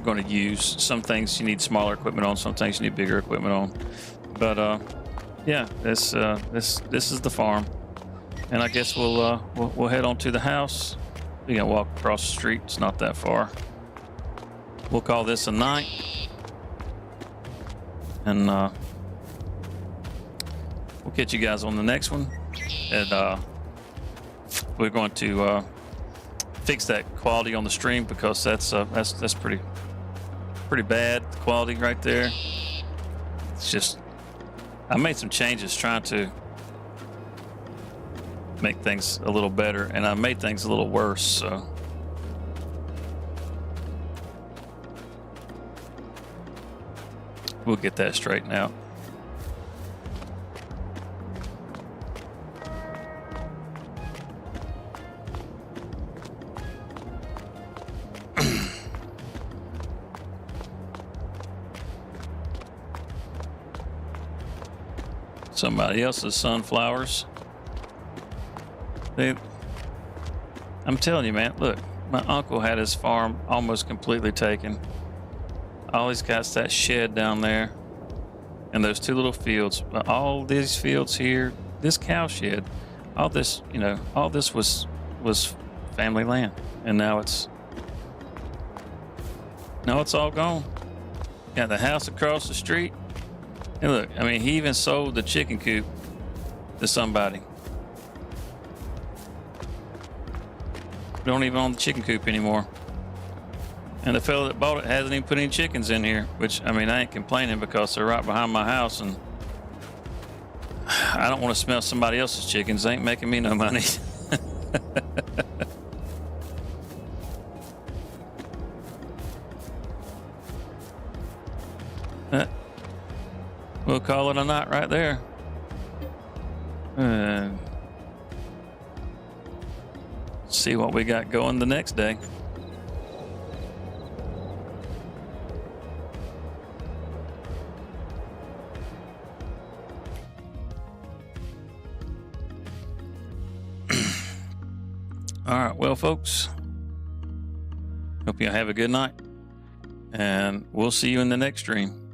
going to use. Some things you need smaller equipment on, some things you need bigger equipment on. But yeah, this is the farm, and I guess we'll head on to the house. We can walk across the street. It's not that far. We'll call this a night, and we'll catch you guys on the next one. And we're going to fix that quality on the stream, because that's pretty bad quality right there. It's just, I made some changes trying to make things a little better, and I made things a little worse, so we'll get that straightened out. Somebody else's sunflowers. I'm telling you, man, look, my uncle had his farm almost completely taken. All he's got's that shed down there and those two little fields. But all these fields here, this cow shed, all this, you know, all this was family land, and now it's all gone. Got the house across the street. And look, I mean, he even sold the chicken coop to somebody. We don't even own the chicken coop anymore. And the fellow that bought it hasn't even put any chickens in here, which, I mean, I ain't complaining because they're right behind my house, and I don't want to smell somebody else's chickens. They ain't making me no money. We'll call it a night right there. See what we got going the next day. All right, well, folks, hope you have a good night, and we'll see you in the next stream.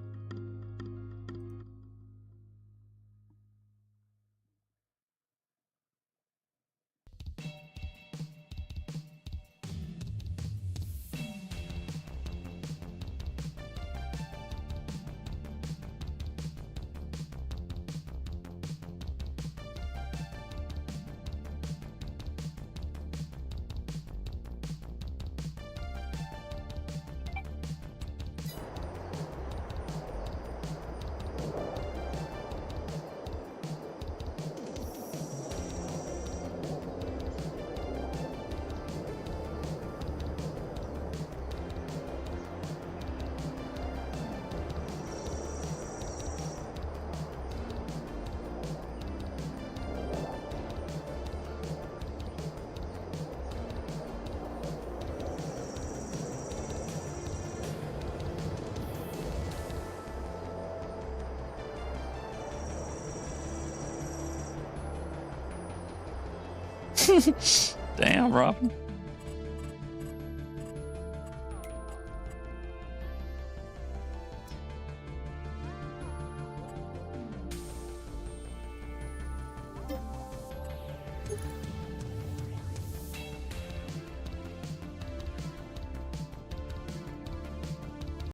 Damn, Robin.